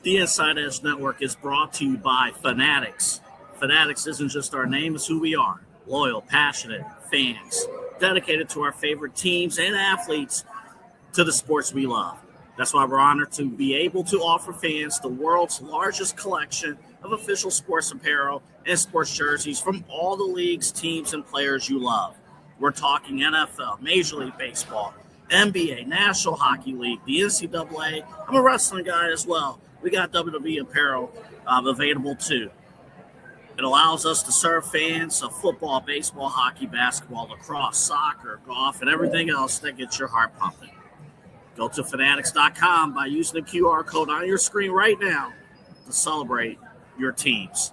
The Inside Edge Network is brought to you by Fanatics. Fanatics isn't just our name, it's who we are. Loyal, passionate fans, dedicated to our favorite teams and athletes, to the sports we love. That's why we're honored to be able to offer fans the world's largest collection of official sports apparel and sports jerseys from all the leagues, teams, and players you love. We're talking NFL, Major League Baseball, NBA, National Hockey League, the NCAA. I'm a wrestling guy as well. We got WWE apparel available too. It allows us to serve fans of football, baseball, hockey, basketball, lacrosse, soccer, golf, and everything else that gets your heart pumping. Go to fanatics.com by using the QR code on your screen right now to celebrate your teams.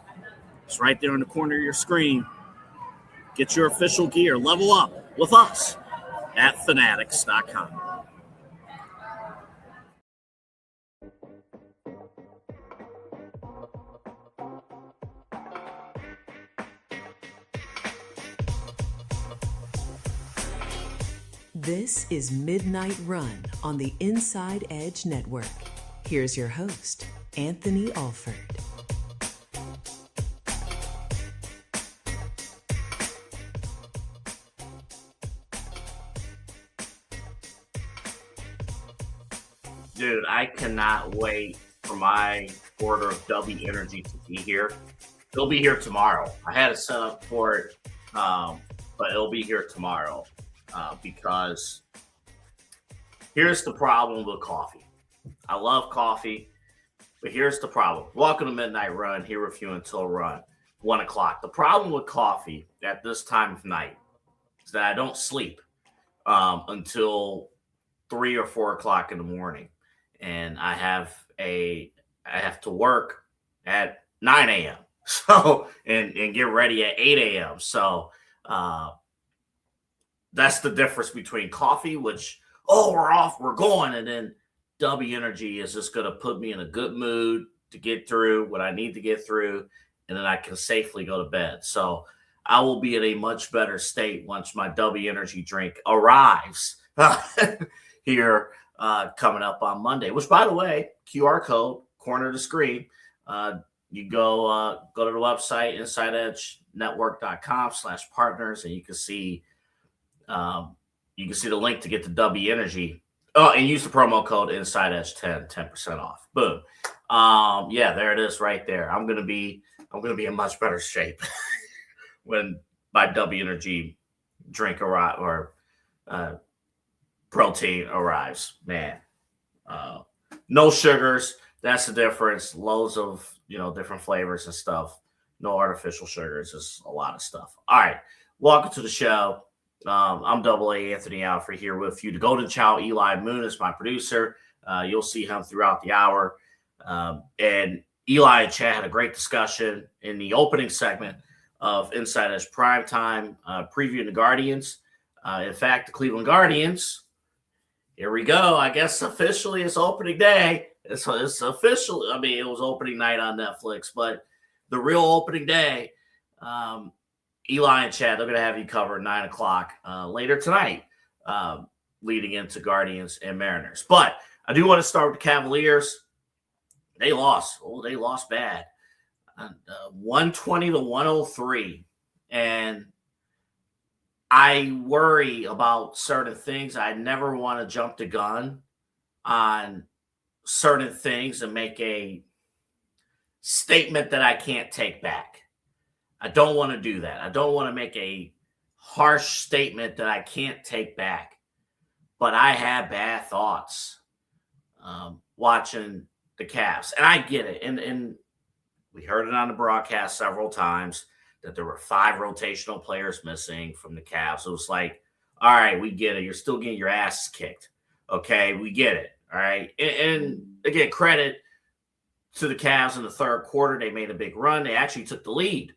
It's right there in the corner of your screen. Get your official gear. Level up with us at fanatics.com. This is Midnight Run on the Inside Edge Network. Here's your host, Anthony Alford. Dude, I cannot wait for my order of W Energy to be here. It'll be here tomorrow. I had it set up for it, but it'll be here tomorrow. Because here's the problem with coffee. I love coffee, but here's the problem. Welcome to Midnight Run, here with you until 1 o'clock. The problem with coffee at this time of night is that I don't sleep until 3 or 4 o'clock in the morning. And I have to work at 9 a.m. So and get ready at 8 a.m. So that's the difference between coffee, which, we're off, we're going. And then W Energy is just going to put me in a good mood to get through what I need to get through. And then I can safely go to bed. So I will be in a much better state once my W Energy drink arrives here coming up on Monday, which, by the way, QR code, corner of the screen. You go to the website, insideedgenetwork.com/partners, and you can see the link to get the W Energy. Oh, and use the promo code InsideEdge10, 10% off. Boom. Yeah, there it is right there. I'm gonna be in much better shape when my W Energy drink arrives or protein arrives. Man, no sugars. That's the difference. Loads of different flavors and stuff. No artificial sugars. Just a lot of stuff. All right, welcome to the show. I'm Double A Anthony Alford here with you. The Golden Child, Eli Moon, is my producer. You'll see him throughout the hour. And Eli and Chad had a great discussion in the opening segment of Inside Edge Primetime, previewing the Guardians. In fact, the Cleveland Guardians, here we go. I guess officially it's opening day. It's official. I mean, it was opening night on Netflix, but the real opening day, Eli and Chad, they're going to have you covered 9 o'clock later tonight, leading into Guardians and Mariners. But I do want to start with the Cavaliers. They lost. They lost bad. 120-103. And I worry about certain things. I never want to jump the gun on certain things and make a statement that I can't take back. I don't want to do that. I don't want to make a harsh statement that I can't take back. But I have bad thoughts watching the Cavs. And I get it. And we heard it on the broadcast several times that there were 5 rotational players missing from the Cavs. It was like, all right, we get it. You're still getting your ass kicked. Okay, we get it. All right. And again, credit to the Cavs in the third quarter. They made a big run. They actually took the lead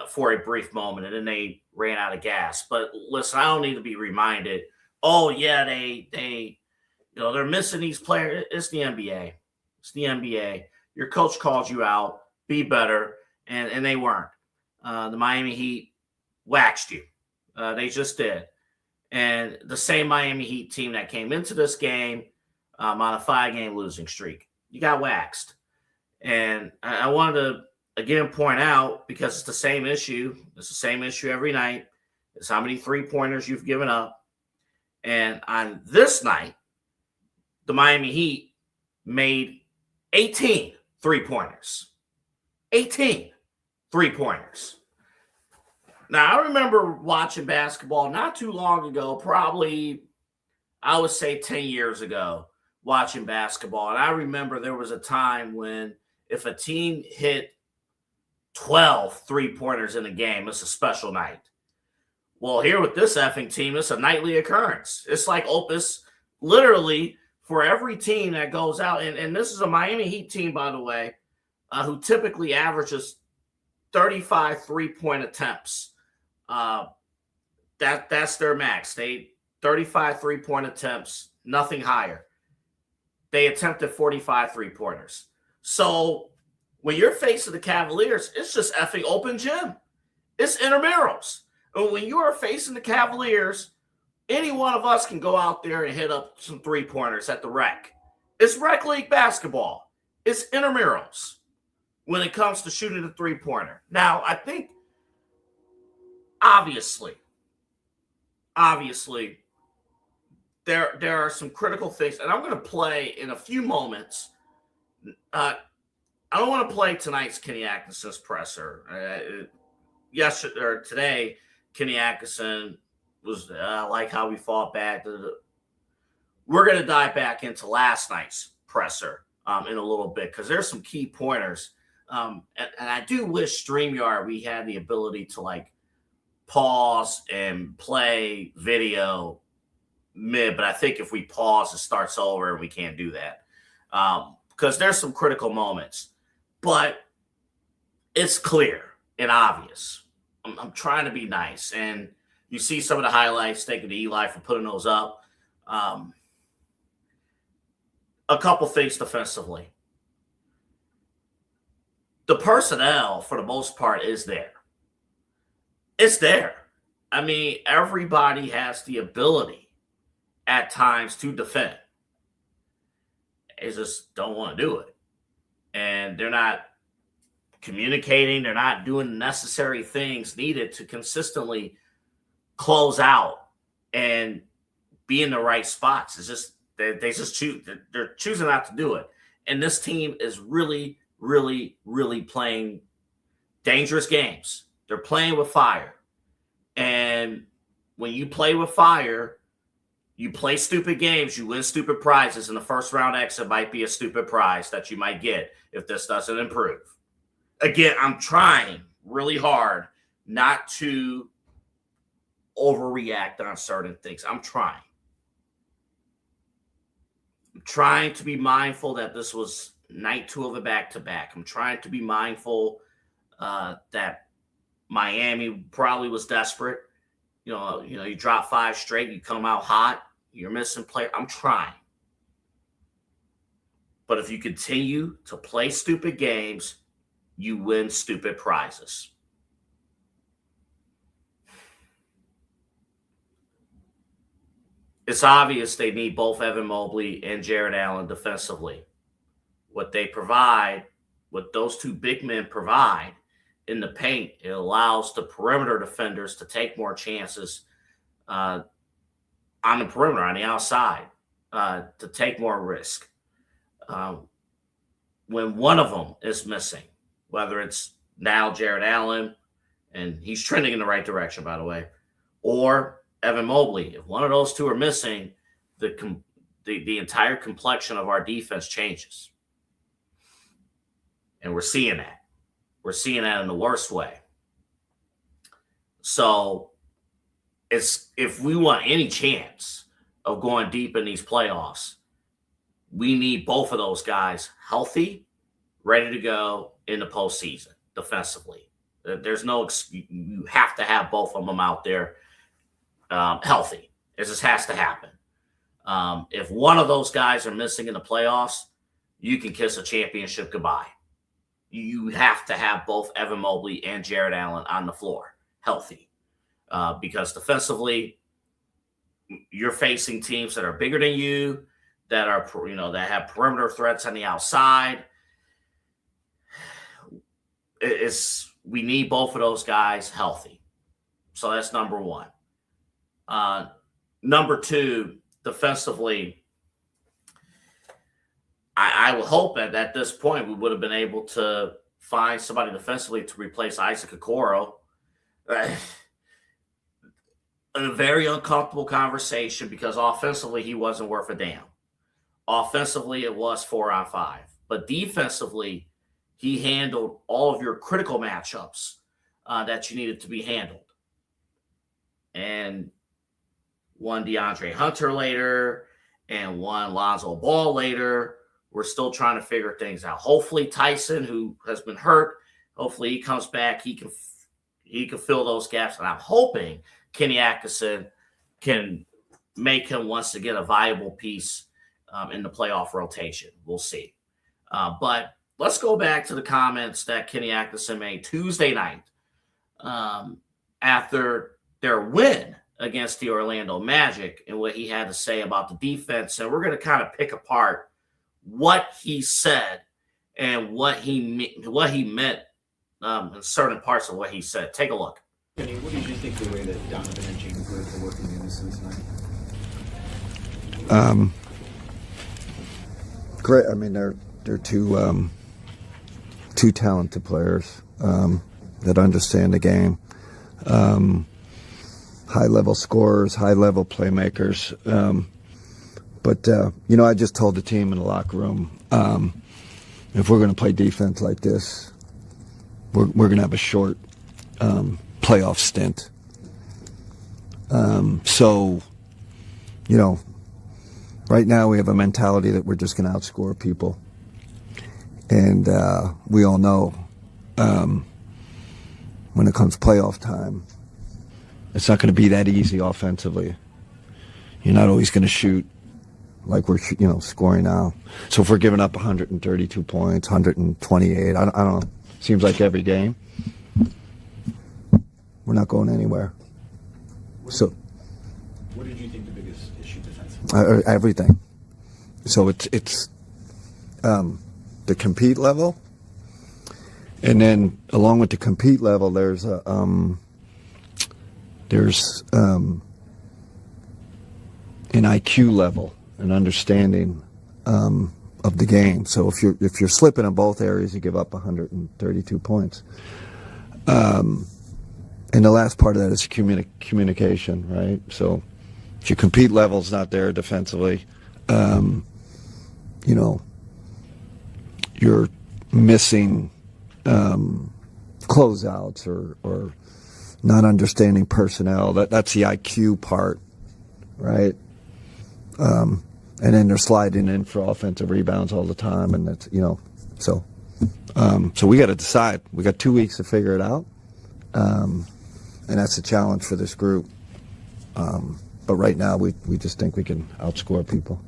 for a brief moment, and then they ran out of gas. But listen, I don't need to be reminded, they're missing these players. It's the NBA. It's the NBA. Your coach calls you out. Be better. And they weren't. The Miami Heat waxed you. They just did. And the same Miami Heat team that came into this game on a 5-game losing streak. you got waxed. And I wanted to, again, point out, because it's the same issue. It's the same issue every night. It's how many three-pointers you've given up. And on this night, the Miami Heat made 18 three-pointers. 18 three-pointers. Now, I remember watching basketball not too long ago, probably, I would say 10 years ago, watching basketball. And I remember there was a time when if a team hit 12 three-pointers in a game, it's a special night. Well, here with this effing team, it's a nightly occurrence. It's like Opus, literally, for every team that goes out, and this is a Miami Heat team, by the way, who typically averages 35 three-point attempts. That's their max. 35 three-point attempts, nothing higher. They attempted 45 three-pointers. So when you're facing the Cavaliers, it's just effing open gym. It's intramurals. And when you are facing the Cavaliers, any one of us can go out there and hit up some three-pointers at the rec. It's rec league basketball. It's intramurals when it comes to shooting the three-pointer. Now, I think, obviously, there are some critical things, and I'm going to play in a few moments. I don't want to play tonight's Kenny Atkinson's presser. Today, Kenny Atkinson was like how we fought back. We're going to dive back into last night's presser in a little bit because there's some key pointers. And I do wish StreamYard we had the ability to like pause and play video mid, but I think if we pause, it starts over and we can't do that because there's some critical moments. But it's clear and obvious. I'm trying to be nice, and you see some of the highlights. Thank you to Eli for putting those up. A couple things defensively. The personnel, for the most part, is there. It's there. I mean, everybody has the ability at times to defend. They just don't want to do it. And they're not communicating. They're not doing the necessary things needed to consistently close out and be in the right spots. It's just they're choosing not to do it. And this team is really, really, really playing dangerous games. They're playing with fire. And when you play with fire, you play stupid games, you win stupid prizes, and the first round exit might be a stupid prize that you might get if this doesn't improve. Again, I'm trying really hard not to overreact on certain things. I'm trying to be mindful that this was night 2 of a back-to-back. I'm trying to be mindful that Miami probably was desperate. You drop 5 straight, you come out hot, you're missing player. I'm trying. But if you continue to play stupid games, you win stupid prizes. It's obvious they need both Evan Mobley and Jared Allen defensively. What they provide, what those two big men provide in the paint, it allows the perimeter defenders to take more chances on the perimeter, on the outside, to take more risk. When one of them is missing, whether it's now Jared Allen, and he's trending in the right direction, by the way, or Evan Mobley, if one of those two are missing, the entire complexion of our defense changes. And we're seeing that. We're seeing that in the worst way. So if we want any chance of going deep in these playoffs, we need both of those guys healthy, ready to go in the postseason defensively. There's no excuse. You have to have both of them out there healthy. It just has to happen. If one of those guys are missing in the playoffs, you can kiss a championship goodbye. You have to have both Evan Mobley and Jared Allen on the floor healthy because defensively, you're facing teams that are bigger than you, that are, that have perimeter threats on the outside. We need both of those guys healthy. So that's number one. Number two, defensively, I would hope at this point we would have been able to find somebody defensively to replace Isaac Okoro. A very uncomfortable conversation because offensively he wasn't worth a damn. Offensively, it was 4-on-5. But defensively, he handled all of your critical matchups that you needed to be handled. And one DeAndre Hunter later and one Lonzo Ball later. We're still trying to figure things out. Hopefully Tyson, who has been hurt, hopefully he comes back. He can fill those gaps. And I'm hoping Kenny Atkinson can make him once again a viable piece in the playoff rotation. We'll see. But let's go back to the comments that Kenny Atkinson made Tuesday night after their win against the Orlando Magic and what he had to say about the defense. And we're going to kind of pick apart what he said and what he meant in certain parts of what he said. Take a look. Kenny, what did you think the way that Donovan and James were working in this tonight? Great. I mean, they're two talented players that understand the game. High-level scorers, high-level playmakers. But I just told the team in the locker room, if we're going to play defense like this, we're going to have a short playoff stint. So, right now we have a mentality that we're just going to outscore people. And we all know when it comes playoff time, it's not going to be that easy offensively. You're not always going to shoot like we're scoring now. So if we're giving up 132 points, 128, I don't know, seems like every game, we're not going anywhere. So what did you think the biggest issue defensively? Everything. So it's the compete level, and then along with the compete level, there's an IQ level, an understanding of the game. So if you're slipping in both areas, you give up 132 points. And the last part of that is communication, right? So if your compete level's not there defensively, you're missing closeouts or not understanding personnel. That's the IQ part, right? And then they're sliding in for offensive rebounds all the time, and that's so we got to decide. We got 2 weeks to figure it out, and that's a challenge for this group. But right now, we just think we can outscore people.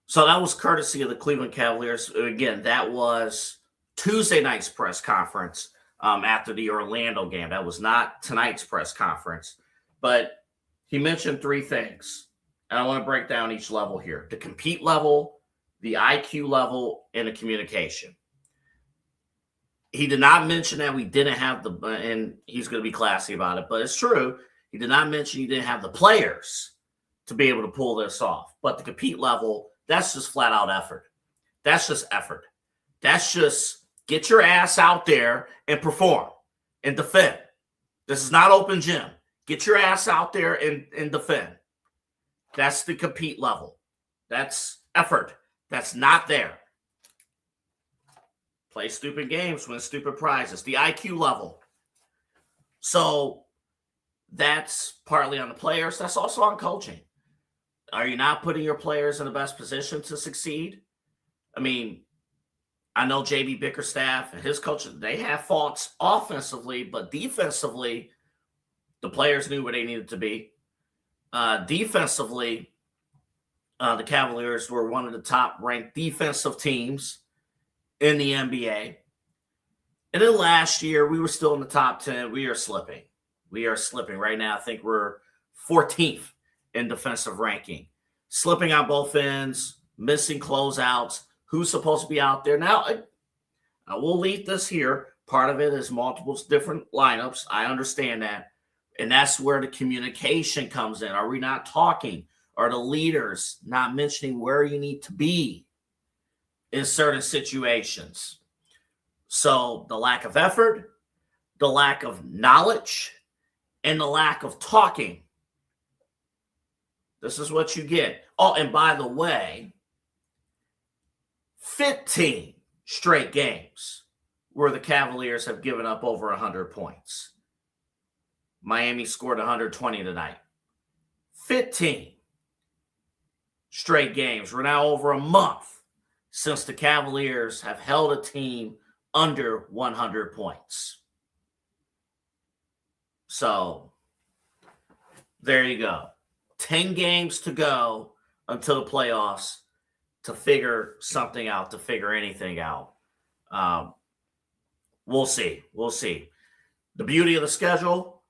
So that was courtesy of the Cleveland Cavaliers. Again, that was Tuesday night's press conference after the Orlando game. That was not tonight's press conference. But he mentioned three things, and I want to break down each level here. The compete level, the IQ level, and the communication. He did not mention that we didn't have and he's going to be classy about it, but it's true. He did not mention he didn't have the players to be able to pull this off. But the compete level, that's just flat out effort. That's just effort. That's just get your ass out there and perform and defend. This is not open gym. Get your ass out there and defend. That's the compete level. That's effort. That's not there. Play stupid games, win stupid prizes. The IQ level. So that's partly on the players. That's also on coaching. Are you not putting your players in the best position to succeed? I mean, I know JB Bickerstaff and his coaches, they have faults offensively, but defensively, the players knew where they needed to be. Defensively, the Cavaliers were one of the top-ranked defensive teams in the NBA. And then last year, we were still in the top 10. We are slipping. We are slipping. Right now, I think we're 14th in defensive ranking. Slipping on both ends, missing closeouts. Who's supposed to be out there? Now, I will leave this here. Part of it is multiple different lineups. I understand that. And that's where the communication comes in. Are we not talking? Are the leaders not mentioning where you need to be in certain situations? So the lack of effort, the lack of knowledge, and the lack of talking. This is what you get. Oh, and by the way, 15 straight games where the Cavaliers have given up over 100 points. Miami scored 120 tonight. 15 straight games. We're now over a month since the Cavaliers have held a team under 100 points. So, there you go. 10 games to go until the playoffs to figure something out, to figure anything out. We'll see. We'll see. The beauty of the schedule,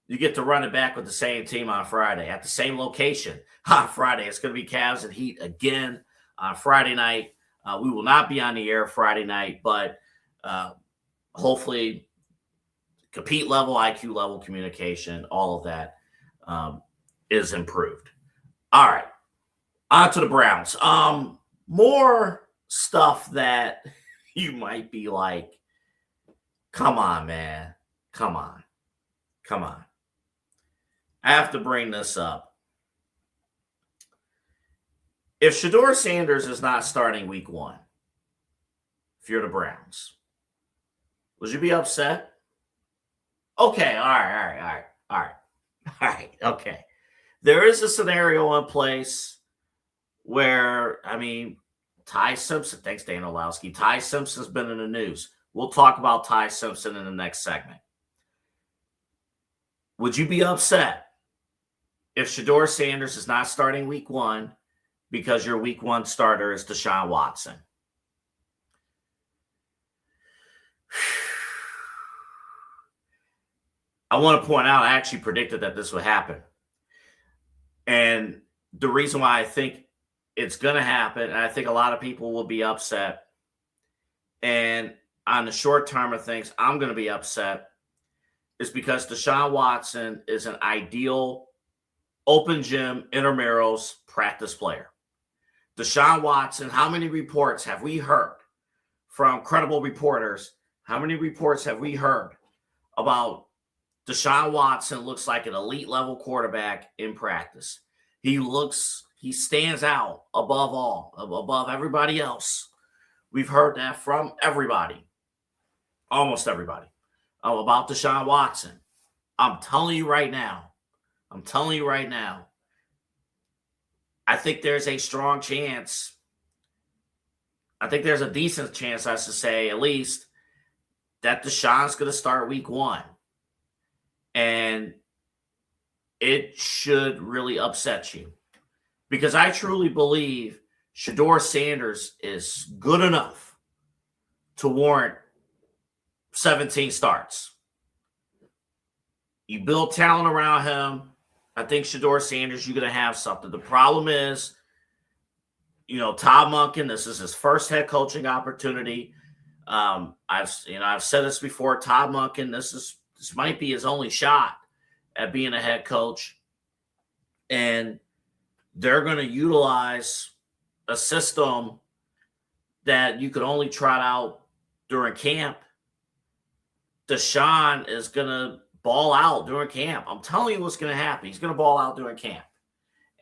you get to run it back with the same team on Friday at the same location on Friday. It's going to be Cavs and Heat again on Friday night. We will not be on the air Friday night, but hopefully compete level, IQ level, communication, all of that is improved. All right. On to the Browns. More stuff that you might be like, come on, man. Come on. Come on. I have to bring this up. If Shedeur Sanders is not starting week 1, if you're the Browns, would you be upset? Okay, all right, okay. There is a scenario in place where, Ty Simpson, thanks, Dan Orlowski. Ty Simpson's been in the news. We'll talk about Ty Simpson in the next segment. Would you be upset if Shedeur Sanders is not starting week 1 because your week 1 starter is Deshaun Watson? I want to point out, I actually predicted that this would happen. And the reason why I think it's going to happen, and I think a lot of people will be upset, and on the short term of things, I'm going to be upset, is because Deshaun Watson is an ideal open gym intramurals practice player. Deshaun Watson, how many reports have we heard from credible reporters? How many reports have we heard about Deshaun Watson looks like an elite level quarterback in practice? He stands out above everybody else. We've heard that from everybody, almost everybody, about Deshaun Watson. I'm telling you right now, I think there's a strong chance. I think there's a decent chance, I should say, at least, that Deshaun's going to start week 1. And it should really upset you. Because I truly believe Shedeur Sanders is good enough to warrant 17 starts. You build talent around him. I think Shedeur Sanders, you're going to have something. The problem is, Todd Monken, this is his first head coaching opportunity. I've said this before. Todd Monken, this might be his only shot at being a head coach. And they're going to utilize a system that you could only trot out during camp. Deshaun is going to ball out during camp. I'm telling you what's going to happen. He's going to ball out during camp.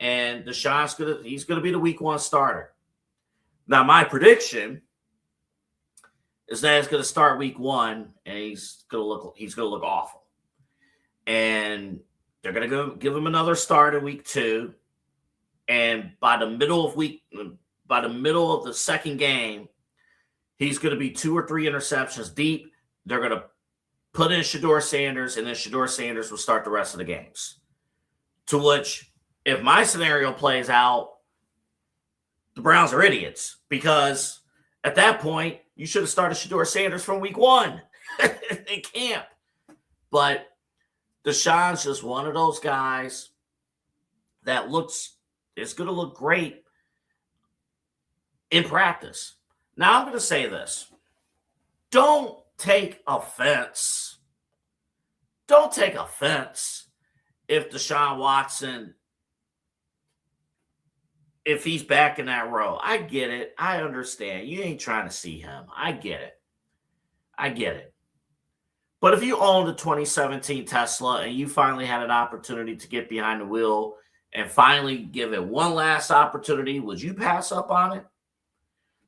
And Deshaun's he's going to be the week 1 starter. Now, my prediction is that he's going to start week 1 and he's going to look awful. And they're going to give him another start in week 2. And by the middle of the second game, he's going to be 2 or 3 interceptions deep. They're going to put in Shedeur Sanders, and then Shedeur Sanders will start the rest of the games. To which, if my scenario plays out, the Browns are idiots, because at that point, you should have started Shedeur Sanders from week 1 in camp. But Deshaun's just one of those guys that is going to look great in practice. Now, I'm going to say this. Don't take offense. Don't take offense if Deshaun Watson, if he's back in that role. I get it. I understand. You ain't trying to see him. I get it. But if you owned a 2017 Tesla and you finally had an opportunity to get behind the wheel and finally give it one last opportunity, would you pass up on it?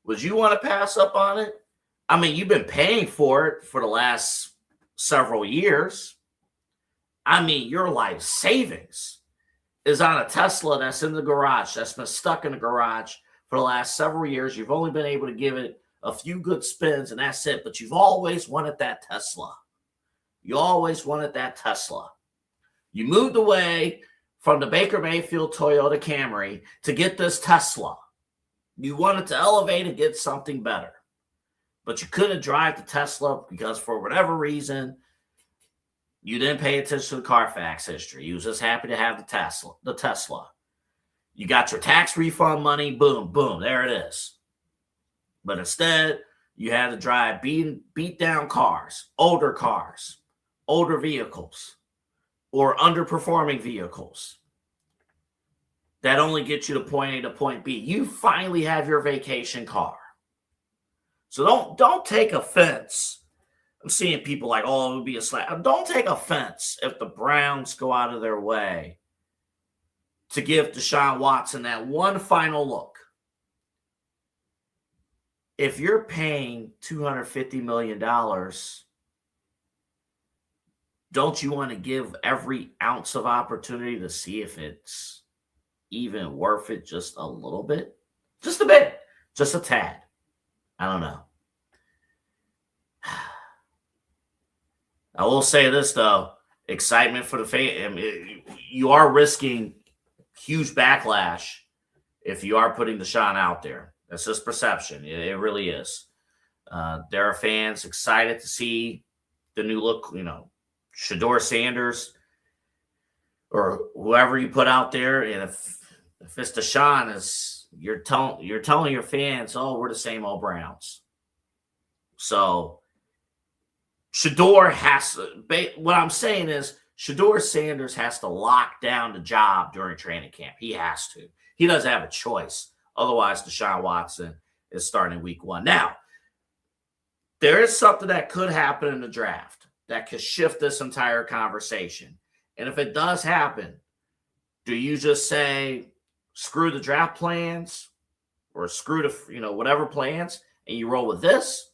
Would you want to pass up on it? I mean, you've been paying for it for the last several years. I mean, your life savings is on a Tesla that's in the garage, that's been stuck in the garage for the last several years. You've only been able to give it a few good spins, and that's it. But you've always wanted that Tesla. You always wanted that Tesla. You moved away from the Baker Mayfield Toyota Camry to get this Tesla. You wanted to elevate and get something better. But you couldn't drive the Tesla because for whatever reason, you didn't pay attention to the Carfax history. You was just happy to have the Tesla. You got your tax refund money, boom, boom, there it is. But instead, you had to drive beat down cars, older vehicles, or underperforming vehicles that only get you to point A to point B. You finally have your vacation car. So don't take offense. I'm seeing people like, oh, it would be a slap. Don't take offense if the Browns go out of their way to give Deshaun Watson that one final look. If you're paying $250 million, don't you want to give every ounce of opportunity to see if it's even worth it just a little bit? Just a bit. Just a tad. I don't know. I will say this, though. Excitement for the fan. I mean, you are risking huge backlash if you are putting Deshaun out there. That's just perception. It really is. There are fans excited to see the new look, Shedeur Sanders or whoever you put out there. And if it's Deshaun, you're telling your fans, oh, we're the same old Browns. So Shedeur what I'm saying is Shedeur Sanders has to lock down the job during training camp. He has to. He doesn't have a choice. Otherwise, Deshaun Watson is starting week 1. Now, there is something that could happen in the draft that could shift this entire conversation. And if it does happen, do you just say, screw the draft plans or screw the, whatever plans, and you roll with this?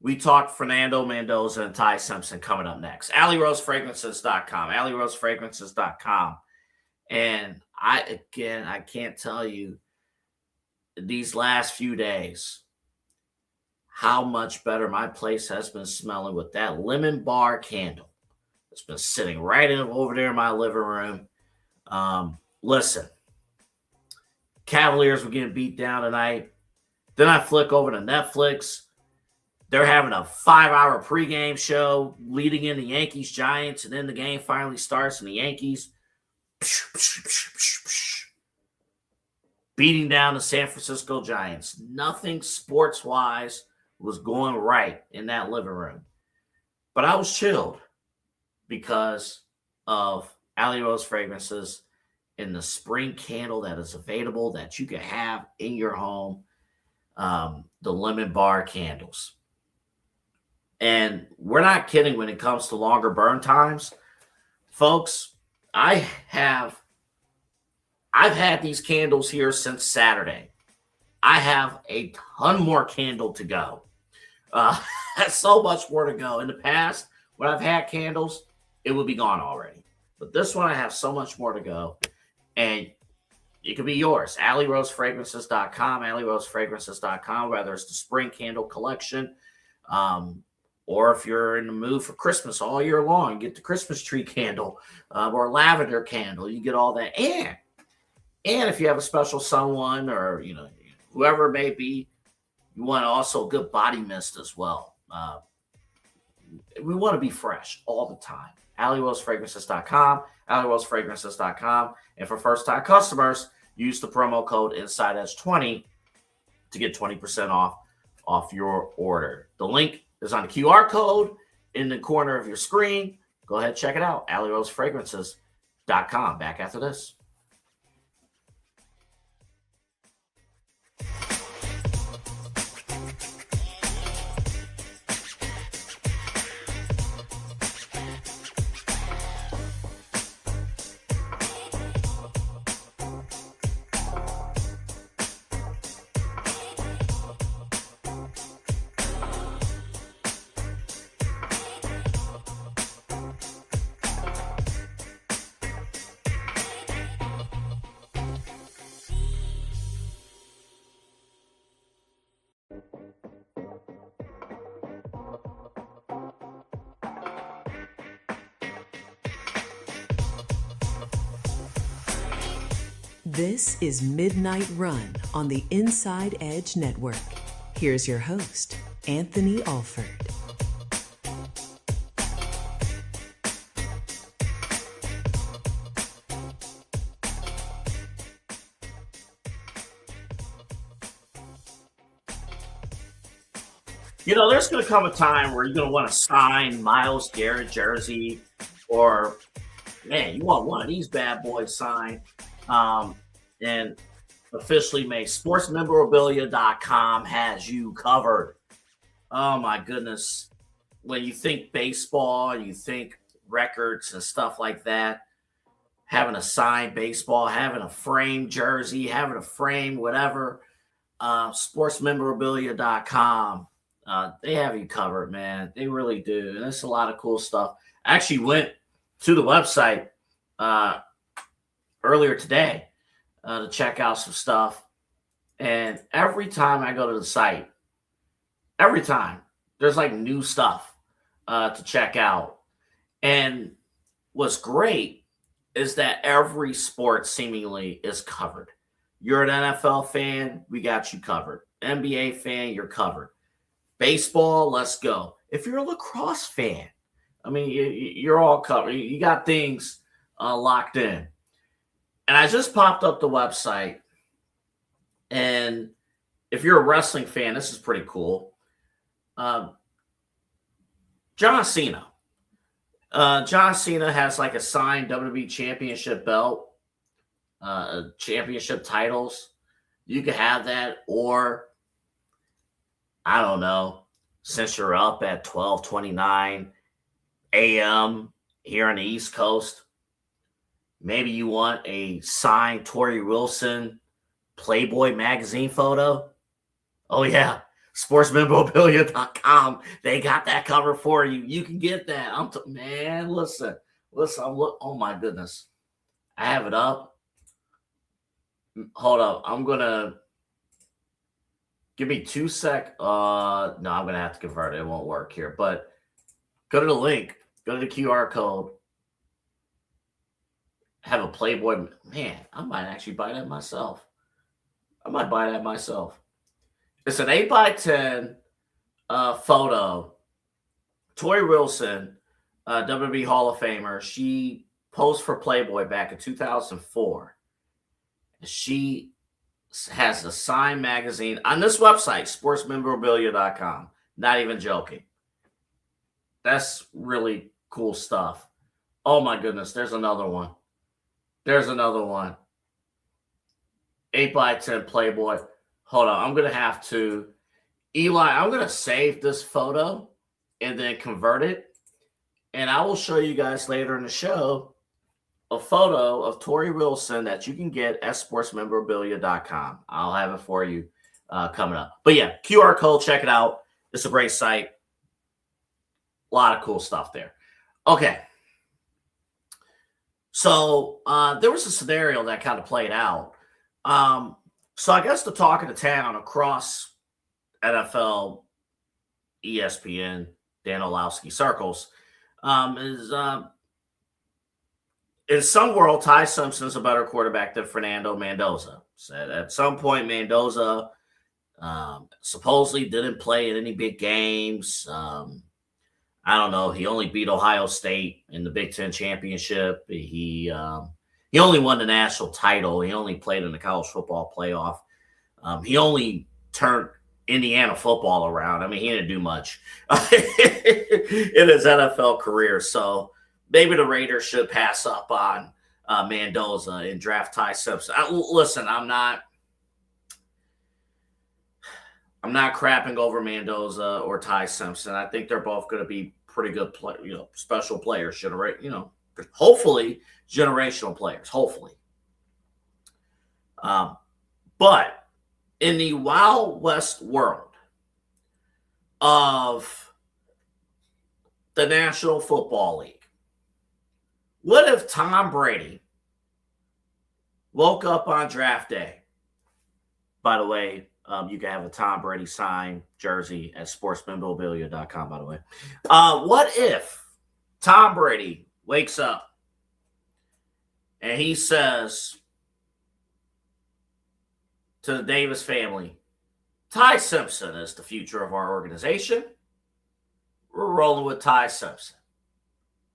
We talked Fernando Mendoza and Ty Simpson coming up next. AlleyRoseFragrances.com. AlleyRoseFragrances.com. And I can't tell you these last few days how much better my place has been smelling with that lemon bar candle. It's been sitting right over there in my living room. Listen, Cavaliers were getting beat down tonight. Then I flick over to Netflix. They're having a 5-hour pregame show leading in the Yankees-Giants, and then the game finally starts, and the Yankees beating down the San Francisco Giants. Nothing sports-wise was going right in that living room. But I was chilled because of Alley Rose Fragrances and the spring candle that is available that you can have in your home, the lemon bar candles. And we're not kidding when it comes to longer burn times. Folks, I've had these candles here since Saturday. I have a ton more candle to go. That's so much more to go. In the past, when I've had candles, it would be gone already. But this one, I have so much more to go. And it could be yours. AlleyRoseFragrances.com, AlleyRoseFragrances.com, whether it's the spring candle collection, or if you're in the mood for Christmas all year long, you get the Christmas tree candle or lavender candle. You get all that. And if you have a special someone or, whoever it may be, you want also good body mist as well. We want to be fresh all the time. AlleyWellsFragrances.com, AlleyWellsFragrances.com. And for first-time customers, use the promo code InsideEdge20 to get 20% off your order. The link is on the QR code in the corner of your screen. Go ahead, check it out, AlleyWellsFragrances.com. Back after this. This is Midnight Run on the Inside Edge Network. Here's your host, Anthony Alford. There's going to come a time where you're going to want to sign Myles Garrett jersey, or, man, you want one of these bad boys signed. And officially made. SportsMemorabilia.com has you covered. Oh, my goodness. When you think baseball, you think records and stuff like that, having a signed baseball, having a framed jersey, having a frame, whatever, SportsMemorabilia.com, they have you covered, man. They really do. And it's a lot of cool stuff. I actually went to the website earlier today to check out some stuff. And every time I go to the site, every time, there's like new stuff to check out. And what's great is that every sport seemingly is covered. You're an NFL fan, we got you covered. NBA fan, you're covered. Baseball, let's go. If you're a lacrosse fan, I mean, you're all covered. You got things locked in. And I just popped up the website. And if you're a wrestling fan, this is pretty cool. John Cena. John Cena has like a signed WWE championship belt, championship titles. You could have that, or I don't know, since you're up at 12:29 a.m. here on the East Coast, maybe you want a signed Torrey Wilson Playboy magazine photo. Oh, yeah. SportsMemorabilia.com. They got that cover for you. You can get that. Man, listen. Oh, my goodness. I have it up. Hold up. I'm going to give me 2 sec. No, I'm going to have to convert it. It won't work here. But go to the link. Go to the QR code. Have a Playboy. Man, I might actually buy that myself. It's an 8x10 photo. Torrey Wilson, WWE Hall of Famer, she posed for Playboy back in 2004. She has a signed magazine on this website, sportsmemorabilia.com. Not even joking. That's really cool stuff. Oh, my goodness. There's another one. 8x10 Playboy. Hold on. I'm going to have to, Eli, I'm going to save this photo and then convert it. And I will show you guys later in the show a photo of Torrey Wilson that you can get at sportsmemorabilia.com. I'll have it for you coming up. But yeah, QR code, check it out. It's a great site. A lot of cool stuff there. Okay. So there was a scenario that kind of played out. So I guess the talk of the town across NFL, ESPN, Dan Orlovsky circles is in some world, Ty Simpson is a better quarterback than Fernando Mendoza. Said at some point, Mendoza supposedly didn't play in any big games. I don't know. He only beat Ohio State in the Big Ten championship. He only won the national title. He only played in the college football playoff. He only turned Indiana football around. I mean, he didn't do much in his NFL career. So maybe the Raiders should pass up on Mendoza and draft Ty Simpson. Listen, I'm not crapping over Mendoza or Ty Simpson. I think they're both going to be pretty good special players, hopefully generational players, hopefully. But in the Wild West world of the National Football League, what if Tom Brady woke up on draft day? By the way, you can have a Tom Brady signed jersey at sportsmemorabilia.com, by the way. What if Tom Brady wakes up and he says to the Davis family, Ty Simpson is the future of our organization. We're rolling with Ty Simpson,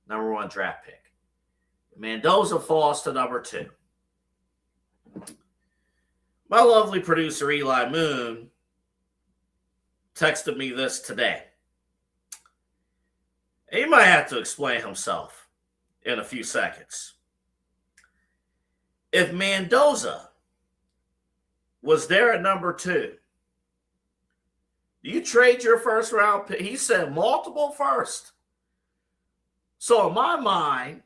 number 1 draft pick. Mendoza falls to number 2. My lovely producer, Eli Moon, texted me this today. He might have to explain himself in a few seconds. If Mendoza was there at number 2, do you trade your first round pick? He said multiple first. So in my mind,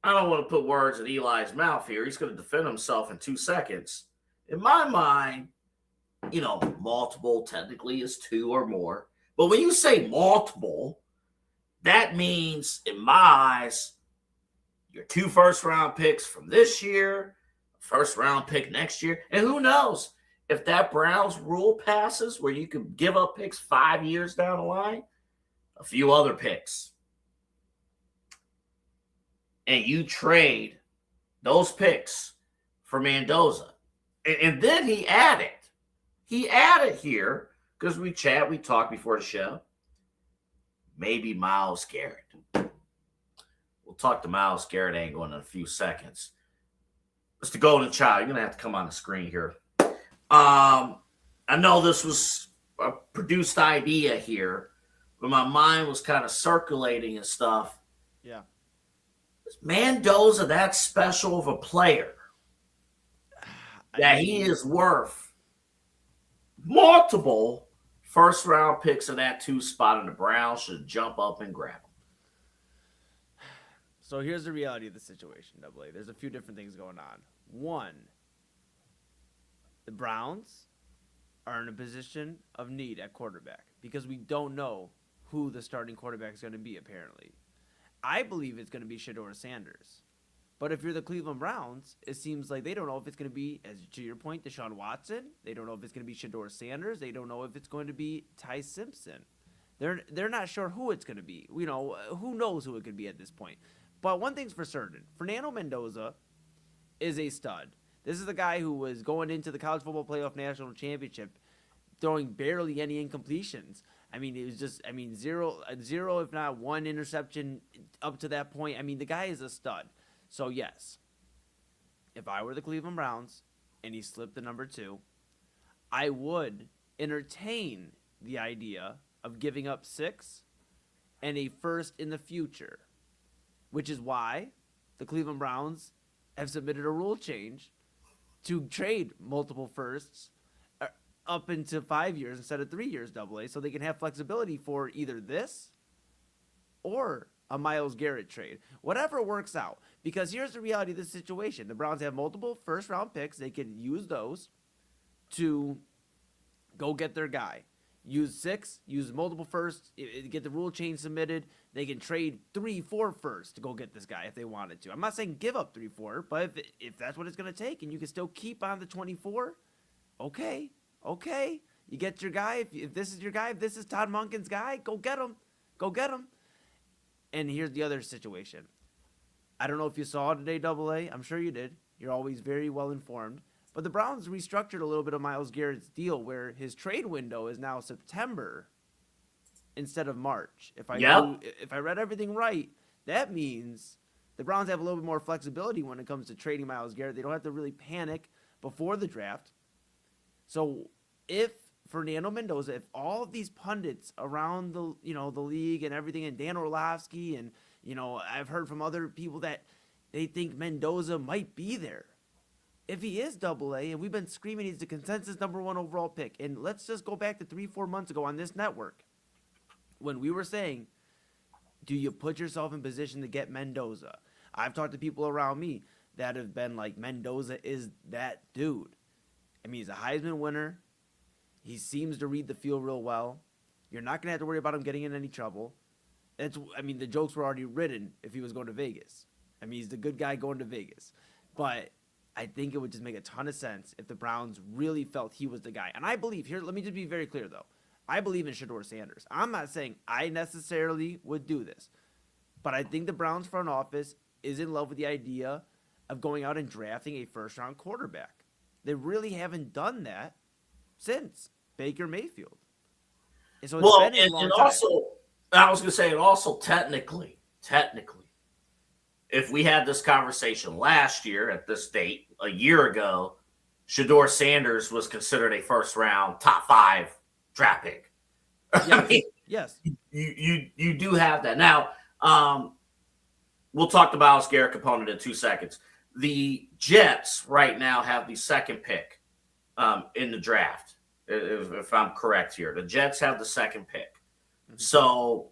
I don't want to put words in Eli's mouth here. He's going to defend himself in 2 seconds. In my mind, multiple technically is 2 or more. But when you say multiple, that means, in my eyes, your 2 first-round picks from this year, first-round pick next year, and who knows if that Browns rule passes where you could give up picks 5 years down the line, a few other picks. And you trade those picks for Mendoza. And then he added here, because we talked before the show, maybe Myles Garrett. We'll talk to Myles Garrett angle in a few seconds. Mr. Golden Child, you're going to have to come on the screen here. I know this was a produced idea here, but my mind was kind of circulating and stuff. Yeah. Is Mendoza that special of a player that he is worth multiple first-round picks in that 2 spot, and the Browns should jump up and grab him? So here's the reality of the situation, AA. There's a few different things going on. One, the Browns are in a position of need at quarterback because we don't know who the starting quarterback is going to be, apparently. I believe it's going to be Shedeur Sanders. But if you're the Cleveland Browns, it seems like they don't know if it's going to be, as to your point, Deshaun Watson. They don't know if it's going to be Shedeur Sanders. They don't know if it's going to be Ty Simpson. They're not sure who it's going to be. Who knows who it could be at this point. But one thing's for certain. Fernando Mendoza is a stud. This is the guy who was going into the College Football Playoff National Championship throwing barely any incompletions. I mean, it was just, zero, if not 1 interception up to that point. I mean, the guy is a stud. So, yes, if I were the Cleveland Browns and he slipped the number 2, I would entertain the idea of giving up 6 and a first in the future, which is why the Cleveland Browns have submitted a rule change to trade multiple firsts up into 5 years instead of 3 years, AA, so they can have flexibility for either this or a Myles Garrett trade. Whatever works out. Because here's the reality of the situation. The Browns have multiple first-round picks. They can use those to go get their guy. Use 6, use multiple firsts, get the rule change submitted. They can trade 3, 4 firsts to go get this guy if they wanted to. I'm not saying give up 3, 4, but if that's what it's going to take and you can still keep on the 24, okay. You get your guy. If this is your guy, if this is Todd Monken's guy, go get him. And here's the other situation. I don't know if you saw today, AA. I'm sure you did. You're always very well informed. But the Browns restructured a little bit of Myles Garrett's deal where his trade window is now September instead of March. If I read everything right, that means the Browns have a little bit more flexibility when it comes to trading Myles Garrett. They don't have to really panic before the draft. So if Fernando Mendoza, if all of these pundits around the league and everything, and Dan Orlovsky, and I've heard from other people that they think Mendoza might be there. If he is AA, and we've been screaming he's the consensus #1 overall pick, and let's just go back to 3-4 months ago on this network when we were saying, do you put yourself in position to get Mendoza? I've talked to people around me that have been like, Mendoza is that dude. I mean, he's a Heisman winner. He seems to read the field real well. You're not going to have to worry about him getting in any trouble. The jokes were already written if he was going to Vegas. I mean, he's the good guy going to Vegas. But I think it would just make a ton of sense if the Browns really felt he was the guy. And I believe, here, let me just be very clear, though. I believe in Shedeur Sanders. I'm not saying I necessarily would do this. But I think the Browns front office is in love with the idea of going out and drafting a first-round quarterback. They really haven't done that since Baker Mayfield. And so it's been a long time. Also, I was going to say, and also technically, if we had this conversation last year at this date, a year ago, Shedeur Sanders was considered a first-round top 5 draft pick. Yes. I mean, yes. You do have that. Now, we'll talk to Myles Garrett component in 2 seconds. The Jets right now have the second pick in the draft, if I'm correct here. The Jets have the second pick. Mm-hmm. So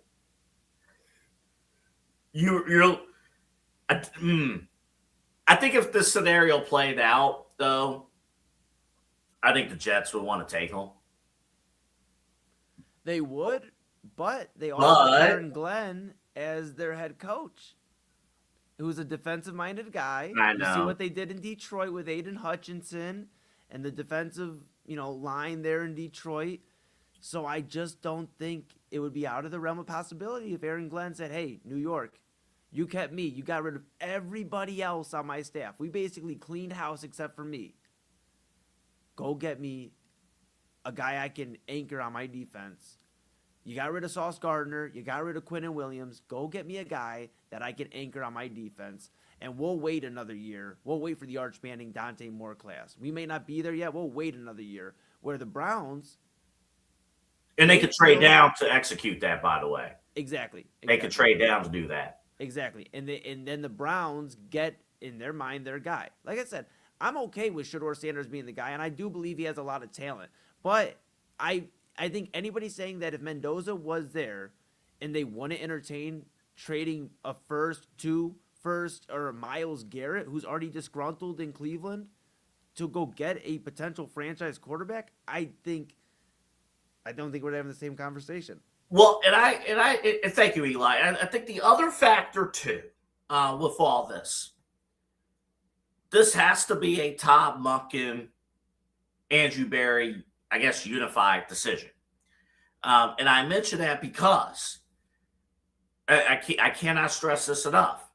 I think if this scenario played out, though, I think the Jets would want to take him. They would, but they also have Aaron Glenn as their head coach, who's a defensive-minded guy. I know. You see what they did in Detroit with Aiden Hutchinson and the defensive, line there in Detroit. So I just don't think it would be out of the realm of possibility if Aaron Glenn said, hey, New York, you kept me. You got rid of everybody else on my staff. We basically cleaned house except for me. Go get me a guy I can anchor on my defense. You got rid of Sauce Gardner. You got rid of Quinnen Williams. Go get me a guy that I can anchor on my defense. And we'll wait another year. We'll wait for the Arch Manning, Dante Moore class. We may not be there yet. We'll wait another year. Where the Browns... And they could trade down to execute that, by the way. Exactly. They could trade down to do that. Exactly. And then the Browns get, in their mind, their guy. Like I said, I'm okay with Shedeur Sanders being the guy, and I do believe he has a lot of talent. But I think anybody saying that if Mendoza was there and they want to entertain trading a first, 2 first, or Myles Garrett, who's already disgruntled in Cleveland, to go get a potential franchise quarterback, I don't think we're having the same conversation. Well, and thank you, Eli. I think the other factor too, with all this has to be a Todd Monken, Andrew Berry, I guess, unified decision. And I mention that because I cannot stress this enough.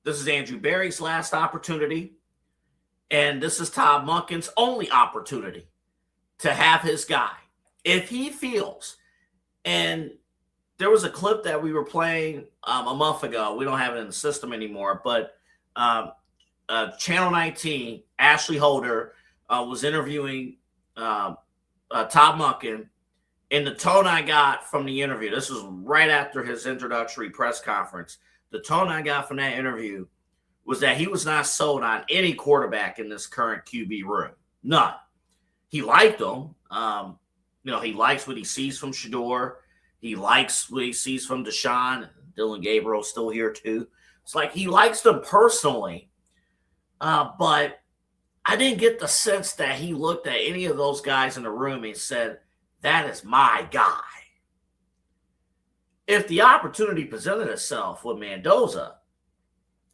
This is Andrew Berry's last opportunity, and this is Todd Monken's only opportunity to have his guy. If he feels, and there was a clip that we were playing a month ago. We don't have it in the system anymore, but Channel 19, Ashley Holder was interviewing Todd Monken, and the tone I got from the interview, this was right after his introductory press conference, the tone I got from that interview was that he was not sold on any quarterback in this current QB room. None. He liked them. He likes what he sees from Shedeur. He likes what he sees from Deshaun. Dylan Gabriel's still here too. It's like he likes them personally. But I didn't get the sense that he looked at any of those guys in the room and said, that is my guy. If the opportunity presented itself with Mendoza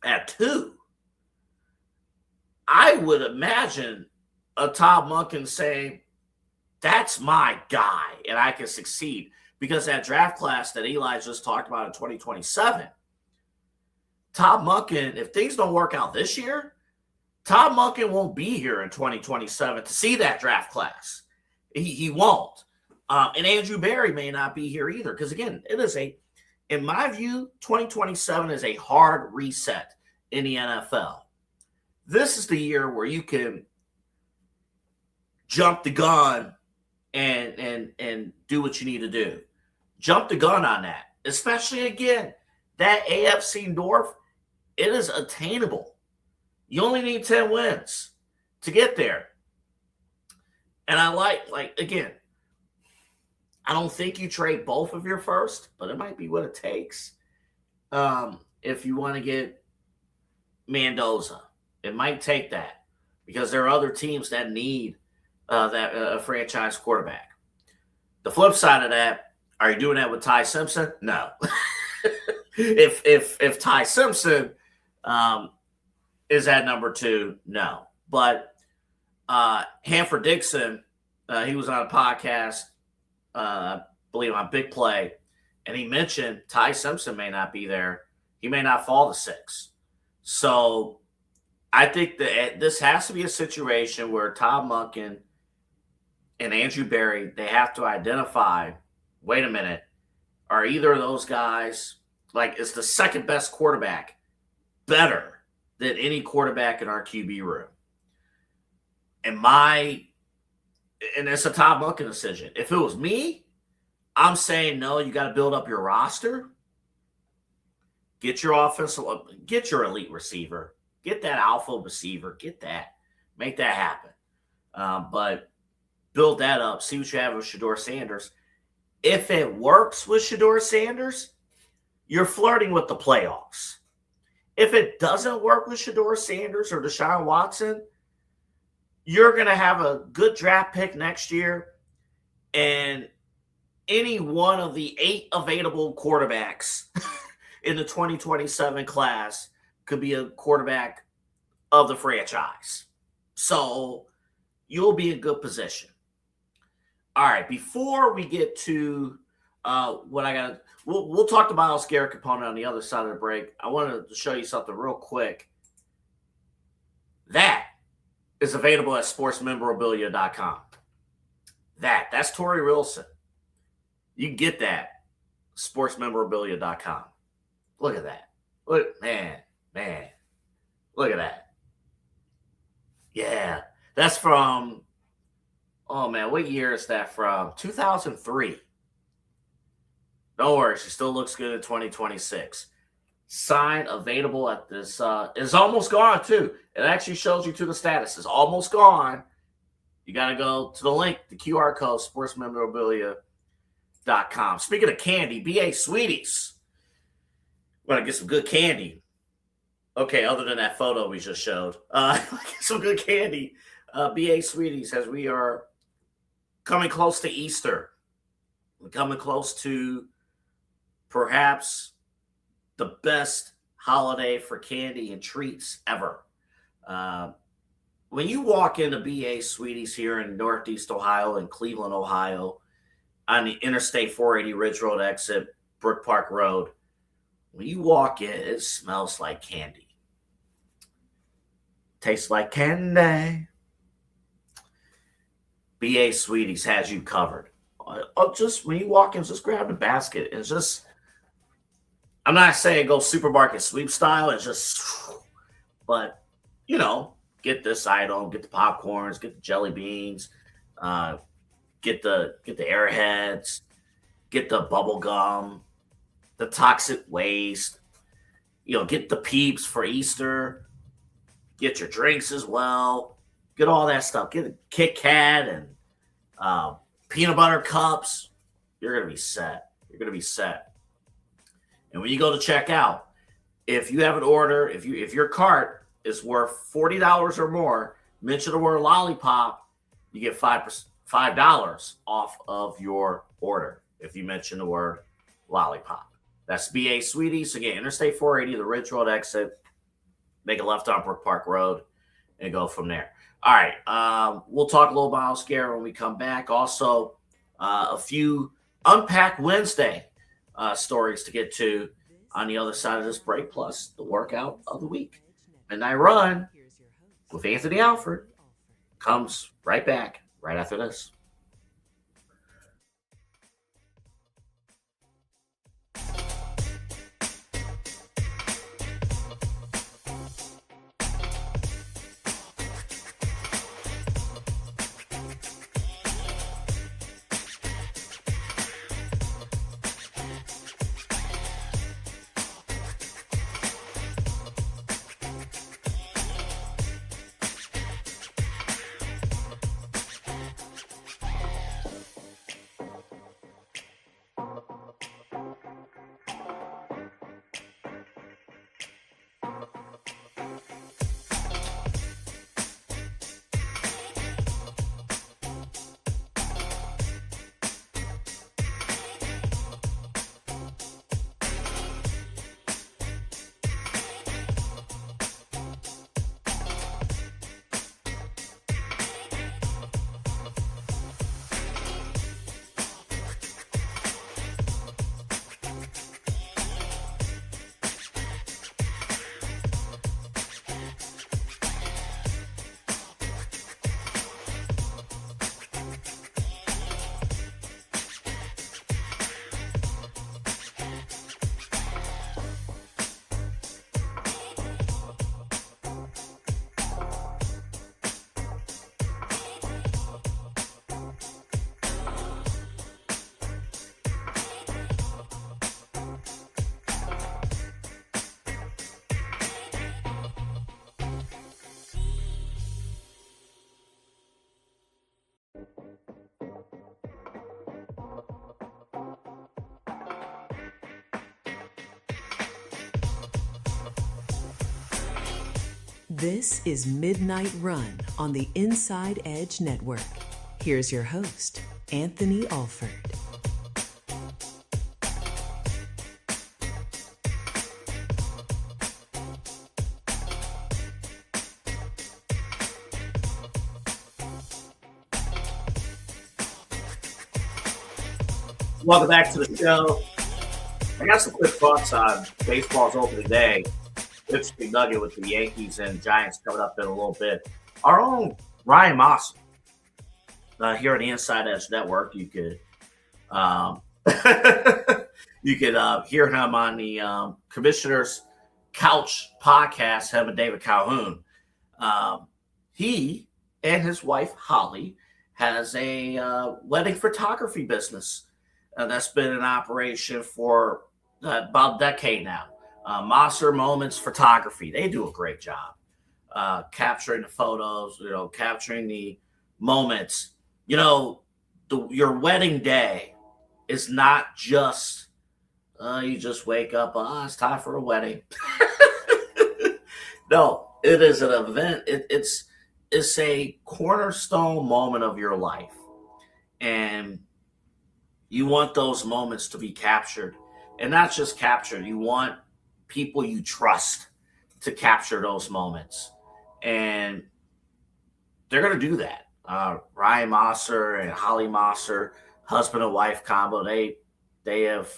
at 2, I would imagine a Todd Monken saying, that's my guy, and I can succeed. Because that draft class that Eli just talked about in 2027, Todd Monken, if things don't work out this year, Todd Monken won't be here in 2027 to see that draft class. He won't. And Andrew Berry may not be here either. Because, again, in my view, 2027 is a hard reset in the NFL. This is the year where you can jump the gun and do what you need to do. Jump the gun on that. Especially, again, that AFC North, it is attainable. You only need 10 wins to get there. And I again, I don't think you trade both of your first, but it might be what it takes. If you want to get Mendoza, it might take that because there are other teams that need that franchise quarterback. The flip side of that, are you doing that with Ty Simpson? No. if Ty Simpson is at number 2, no. But Hanford Dixon, he was on a podcast, I believe on Big Play, and he mentioned Ty Simpson may not be there. He may not fall to 6. So I think that this has to be a situation where Todd Monken and Andrew Berry, they have to identify, wait a minute, are either of those guys, is the second best quarterback better than any quarterback in our QB room? And it's a Todd Monken decision. If it was me, I'm saying no, you got to build up your roster. Get your offensive, get your elite receiver, get that alpha receiver, get that, make that happen. But build that up, see what you have with Shedeur Sanders. If it works with Shedeur Sanders, you're flirting with the playoffs. If it doesn't work with Shedeur Sanders or Deshaun Watson, you're going to have a good draft pick next year, and any one of the 8 available quarterbacks in the 2027 class could be a quarterback of the franchise. So you'll be in good position. All right, before we get to what I got, we'll talk to Miles Garrett component on the other side of the break. I wanted to show you something real quick. That is available at sportsmemorabilia.com. That's Torrey Wilson. You can get that sportsmemorabilia.com. Look at that. Man. Look at that. Yeah. That's from, oh man, what year is that from? 2003. Don't worry, she still looks good in 2026. Sign available at this. It's almost gone too. It actually shows you to the status. It's almost gone. You got to go to the link, the QR code, sportsmemorabilia.com. Speaking of candy, BA Sweeties. Want to get some good candy. Okay, other than that photo we just showed. Get some good candy. BA Sweeties, as we are coming close to Easter. We're coming close to perhaps the best holiday for candy and treats ever. When you walk into BA Sweeties here in Northeast Ohio and Cleveland, Ohio, on the Interstate 480 Ridge Road exit, Brook Park Road, when you walk in, it smells like candy. Tastes like candy. BA Sweeties has you covered. Just when you walk in, just grab the basket. It's just, I'm not saying go supermarket sweep style. It's just, but get this item, get the popcorns, get the jelly beans, get the Airheads, get the bubble gum, the toxic waste. Get the Peeps for Easter. Get your drinks as well. Get all that stuff. Get a Kit Kat and peanut butter cups. You're gonna be set. And when you go to check out, if you have an order, if your cart is worth $40 or more, mention the word lollipop, you get $5 off of your order if you mention the word lollipop. That's BA Sweeties. Again, Interstate 480, the Ridge Road exit. Make a left on Brook Park Road and go from there. All right. We'll talk a little Miles Garrett when we come back. Also, a few Unpack Wednesday stories to get to on the other side of this break, plus the workout of the week. Midnight Run with Anthony Alford comes right back right after this. This is Midnight Run on the Inside Edge Network. Here's your host, Anthony Alford. Welcome back to the show. I got some quick thoughts on baseball's opening day. Interesting nugget with the Yankees and Giants coming up in a little bit. Our own Ryan Moss here on the Inside Edge Network. You could hear him on the Commissioner's Couch podcast, him and David Calhoun. He and his wife, Holly, has a wedding photography business. That's been in operation for about a decade now. Mosser Moments Photography. They do a great job capturing the photos, capturing the moments. Your wedding day is not just you just wake up, it's time for a wedding. No, it is an event. It's a cornerstone moment of your life. And you want those moments to be captured, and not just captured. You want people you trust to capture those moments, and they're going to do that. Ryan Mosser and Holly Mosser, husband and wife combo, they have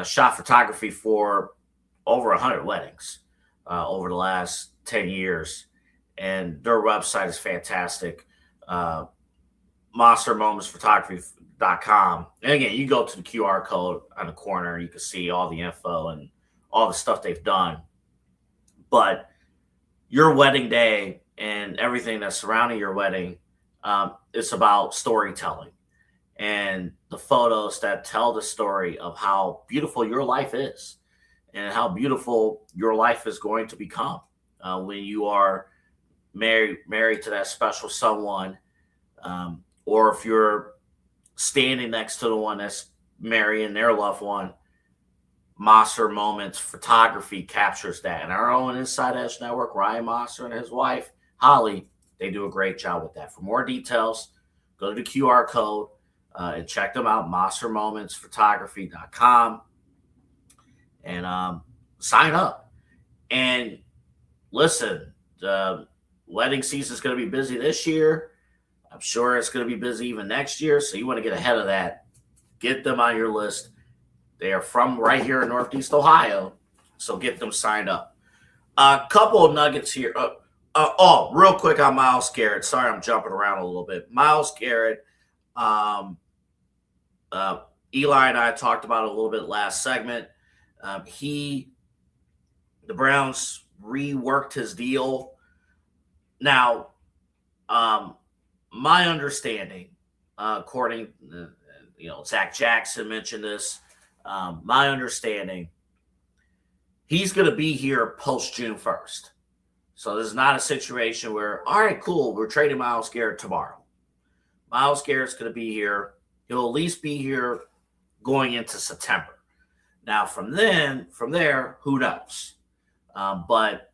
shot photography for over 100 weddings over the last 10 years, and their website is fantastic. MosserMomentsPhotography.com. And again, you go to the QR code on the corner, you can see all the info and all the stuff they've done. But your wedding day and everything that's surrounding your wedding, it's about storytelling and the photos that tell the story of how beautiful your life is and how beautiful your life is going to become when you are married to that special someone, or if you're standing next to the one that's marrying their loved one. Mosser Moments Photography captures that. And our own Inside Edge Network, Ryan Mosser and his wife, Holly, they do a great job with that. For more details, go to the QR code and check them out, MosserMomentsPhotography.com, and sign up. And listen, the wedding season is going to be busy this year. I'm sure it's going to be busy even next year, so you want to get ahead of that. Get them on your list. They are from right here in Northeast Ohio, so get them signed up. A couple of nuggets here. Real quick on Myles Garrett. Sorry, I'm jumping around a little bit. Myles Garrett, Eli and I talked about it a little bit last segment. The Browns reworked his deal. Now, my understanding, according, Zach Jackson mentioned this. My understanding, he's going to be here post June 1st. So this is not a situation where, all right, cool, we're trading Myles Garrett tomorrow. Myles Garrett's going to be here. He'll at least be here going into September. Now, from there, who knows? But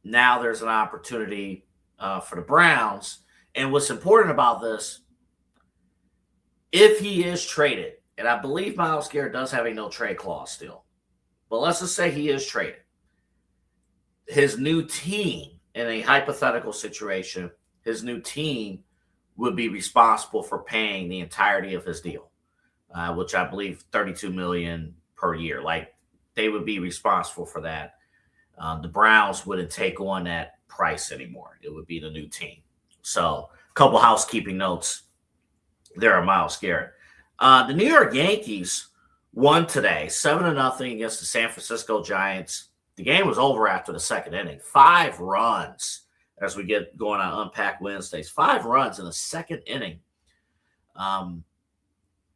now there's an opportunity for the Browns. And what's important about this, if he is traded, and I believe Myles Garrett does have a no-trade clause still, but let's just say he is traded, his new team, in a hypothetical situation, his new team would be responsible for paying the entirety of his deal, which I believe $32 million per year. Like, they would be responsible for that. The Browns wouldn't take on that price anymore. It would be the new team. So, a couple housekeeping notes there on Myles Garrett. The New York Yankees won today, 7-0 against the San Francisco Giants. The game was over after the second inning. 5 runs as we get going on Unpack Wednesdays. 5 runs in the second inning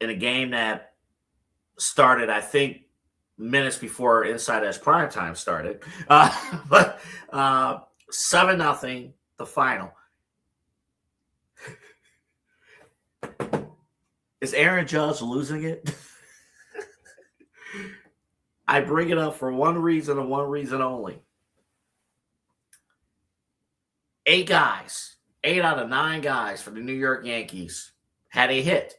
in a game that started, I think, minutes before Inside Edge Prime Time started. But 7-0, the final. Is Aaron Judge losing it? I bring it up for one reason and one reason only. 8 out of 9 guys for the New York Yankees had a hit.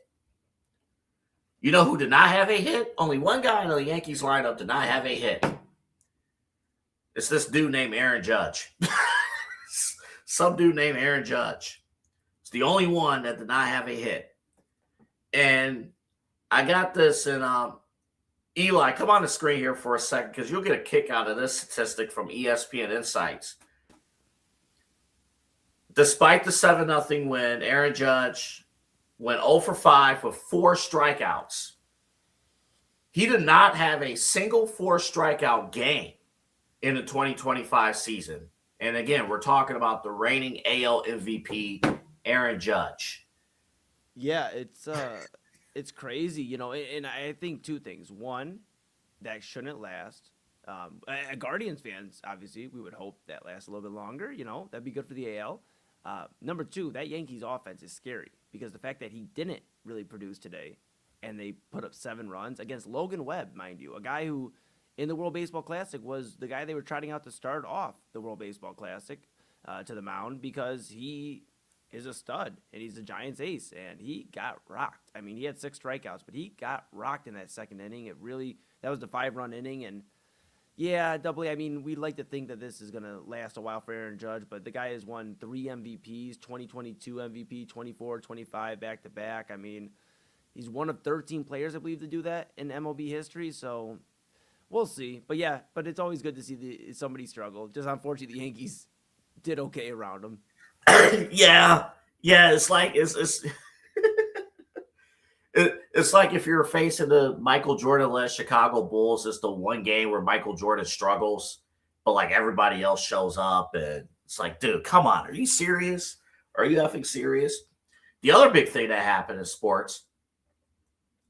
You know who did not have a hit? Only one guy in the Yankees lineup did not have a hit. It's this dude named Aaron Judge. Some dude named Aaron Judge. It's the only one that did not have a hit. And I got this, and Eli, come on the screen here for a second because you'll get a kick out of this statistic from ESPN Insights. Despite the 7-0 win, Aaron Judge went 0 for 5 with 4 strikeouts. He did not have a single 4 strikeout game in the 2025 season. And again, we're talking about the reigning AL MVP, Aaron Judge. Yeah, it's crazy, you know, and I think 2 things. One, that shouldn't last. Guardians fans, obviously, we would hope that lasts a little bit longer. You know, that'd be good for the AL. Number 2, that Yankees offense is scary because the fact that he didn't really produce today and they put up 7 runs against Logan Webb, mind you, a guy who in the World Baseball Classic was the guy they were trotting out to start off the World Baseball Classic to the mound because he is a stud and he's a Giants ace and he got rocked. I mean, he had 6 strikeouts, but he got rocked in that second inning. That was the 5-run inning. And yeah, I mean, we'd like to think that this is going to last a while for Aaron Judge, but the guy has won 3 MVPs, 2022 MVP, 24, 25 back-to-back. I mean, he's one of 13 players, I believe, to do that in MLB history, so we'll see. But yeah, it's always good to see somebody struggle. Just unfortunately, the Yankees did okay around him. Yeah, it's like it's like if you're facing the Michael Jordan-led Chicago Bulls, it's the one game where Michael Jordan struggles, but like everybody else shows up, and it's like, dude, come on, are you serious? Are you effing serious? The other big thing that happened in sports,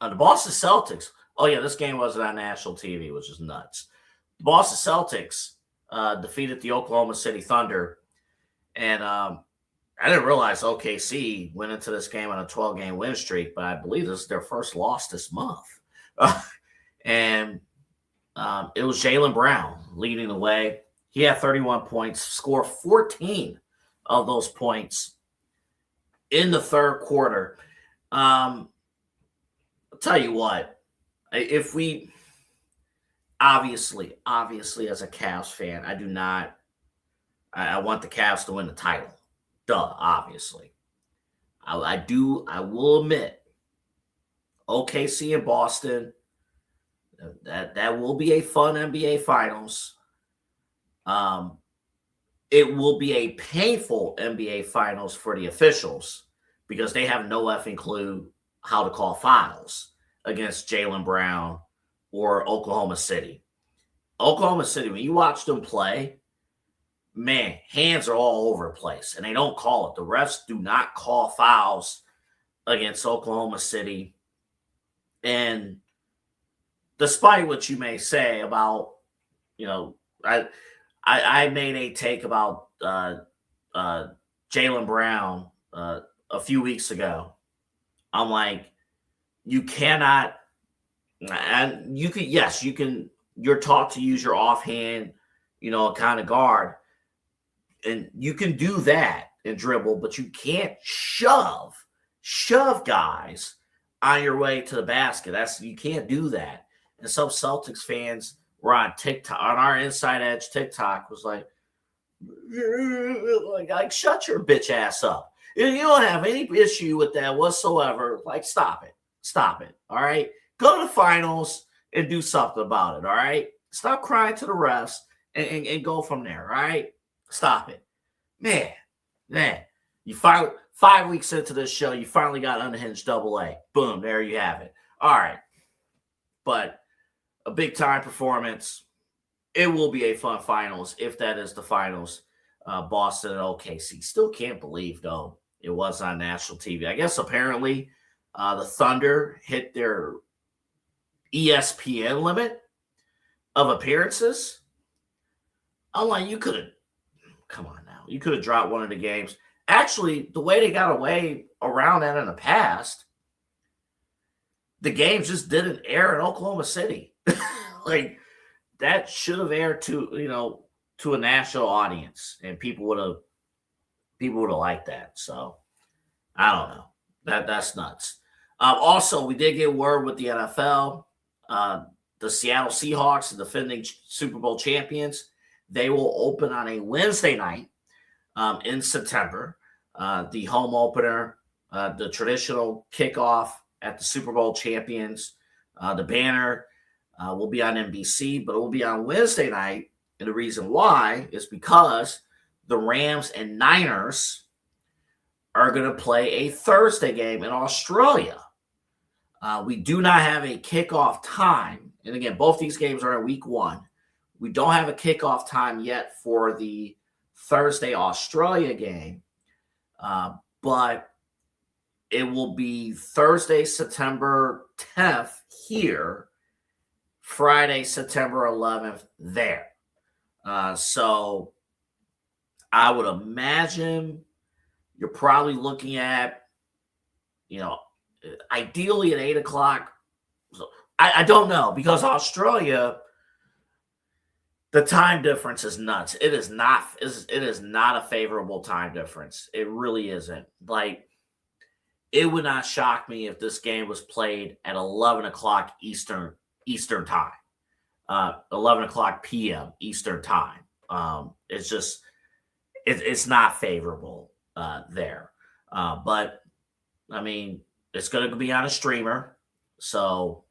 the Boston Celtics. Oh yeah, this game wasn't on national TV, which is nuts. The Boston Celtics defeated the Oklahoma City Thunder, and I didn't realize OKC went into this game on a 12-game win streak, but I believe this is their first loss this month. And it was Jaylen Brown leading the way. He had 31 points, scored 14 of those points in the third quarter. I'll tell you what, if we obviously as a Cavs fan, I want the Cavs to win the title. Duh, obviously. I will admit, OKC and Boston, that will be a fun NBA Finals. It will be a painful NBA Finals for the officials because they have no effing clue how to call fouls against Jaylen Brown or Oklahoma City. Oklahoma City, when you watch them play, man, hands are all over the place, and they don't call it. The refs do not call fouls against Oklahoma City. And despite what you may say about, you know, I made a take about Jaylen Brown a few weeks ago. I'm like, you cannot, and you can, you're taught to use your offhand, you know, kind of guard. And you can do that and dribble, but you can't shove guys on your way to the basket. You can't do that. And some Celtics fans were on TikTok, on our Inside Edge TikTok, was like shut your bitch ass up. You don't have any issue with that whatsoever. Like, stop it. All right, go to the finals and do something about it. All right, stop crying to the refs and go from there. All right. Stop it. Man, you finally, 5 weeks into this show, you finally got Unhinged AA. Boom, there you have it. All right. But a big-time performance. It will be a fun finals, if that is the finals. Boston and OKC. Still can't believe, though, it was on national TV. I guess apparently the Thunder hit their ESPN limit of appearances. I'm like, you could have, come on now. You could have dropped one of the games. Actually, the way they got away around that in the past, the games just didn't air in Oklahoma City. Like, that should have aired to a national audience, and people would have People would have liked that. So I don't know. That's nuts. Also, we did get word with the NFL. The Seattle Seahawks, the defending Super Bowl champions, they will open on a Wednesday night in September. The home opener, the traditional kickoff at the Super Bowl champions. The banner will be on NBC, but it will be on Wednesday night. And the reason why is because the Rams and Niners are going to play a Thursday game in Australia. We do not have a kickoff time. And again, both these games are in week 1. We don't have a kickoff time yet for the Thursday Australia game, but it will be Thursday, September 10th here, Friday, September 11th there. So I would imagine you're probably looking at, ideally at 8 o'clock. So I don't know, because Australia, the time difference is nuts. It is not a favorable time difference. It really isn't. Like, it would not shock me if this game was played at 11 o'clock Eastern time, 11 o'clock p.m. Eastern time. It's just, it's not favorable there. But, I mean, it's going to be on a streamer, so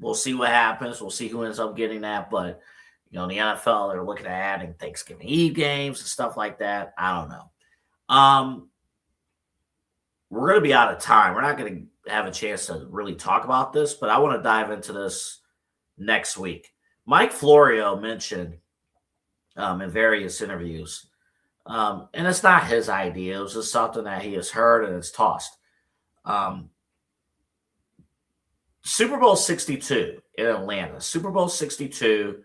we'll see what happens. We'll see who ends up getting that. But, the NFL, they're looking at adding Thanksgiving Eve games and stuff like that. I don't know. We're going to be out of time. We're not going to have a chance to really talk about this, but I want to dive into this next week. Mike Florio mentioned in various interviews, and it's not his idea. It was just something that he has heard and it's tossed. Super Bowl 62 in Atlanta. Super Bowl 62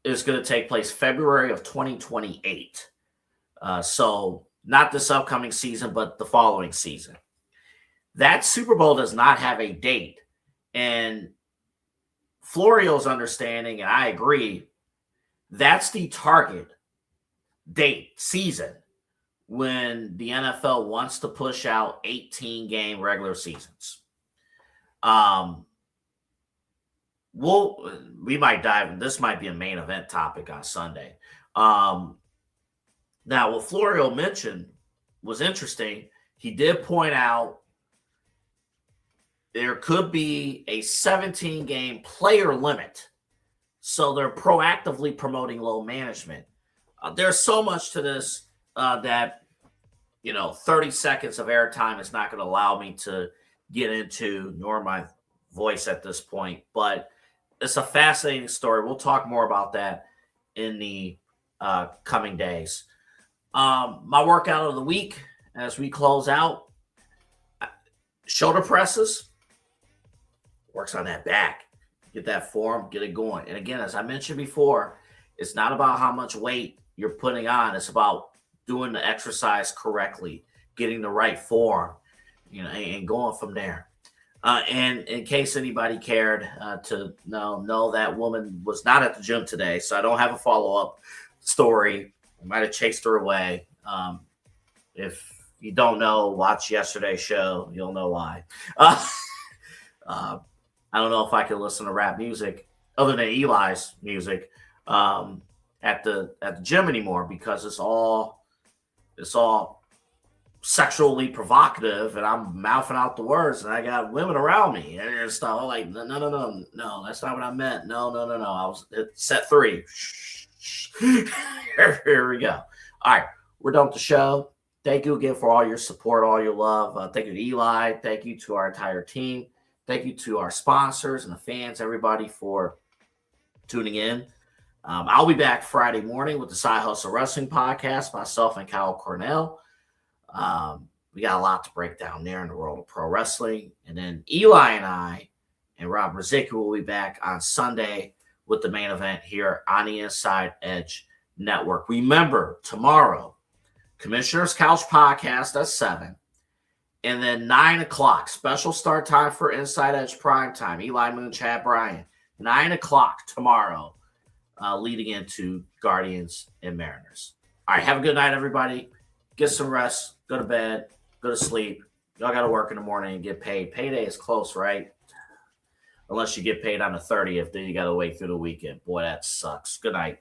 is going to take place February of 2028. So not this upcoming season, but the following season. That Super Bowl does not have a date. And Florio's understanding, and I agree, that's the target date, season, when the NFL wants to push out 18-game regular seasons. We might dive in. This might be a main event topic on Sunday. Now, what Florio mentioned was interesting. He did point out there could be a 17-game player limit. So they're proactively promoting load management. There's so much to this that, 30 seconds of airtime is not going to allow me to get into, nor my voice at this point. But it's a fascinating story. We'll talk more about that in the coming days. My workout of the week as we close out, shoulder presses. Works on that back. Get that form, get it going. And again, as I mentioned before, it's not about how much weight you're putting on. It's about doing the exercise correctly, getting the right form, and going from there. And in case anybody cared to know that woman was not at the gym today, so I don't have a follow-up story. I might have chased her away. If you don't know, watch yesterday's show. You'll know why. I don't know if I can listen to rap music other than Eli's music at the gym anymore, because it's all sexually provocative, and I'm mouthing out the words, and I got women around me and stuff. I'm like, no, that's not what I meant. No. I was at set 3. Here we go. All right, we're done with the show. Thank you again for all your support, all your love. Thank you to Eli. Thank you to our entire team. Thank you to our sponsors and the fans, everybody, for tuning in. I'll be back Friday morning with the Side Hustle Wrestling Podcast, myself and Kyle Cornell. We got a lot to break down there in the world of pro wrestling. And then Eli and I and Rob Rizicki will be back on Sunday with the main event here on the Inside Edge Network. Remember, tomorrow, Commissioner's Couch Podcast at 7. And then 9 o'clock, special start time for Inside Edge Prime Time. Eli Moon, Chad Bryan. 9 o'clock tomorrow, leading into Guardians and Mariners. All right, have a good night, everybody. Get some rest. Go to bed. Go to sleep. Y'all got to work in the morning and get paid. Payday is close, right? Unless you get paid on the 30th, then you got to wait through the weekend. Boy, that sucks. Good night.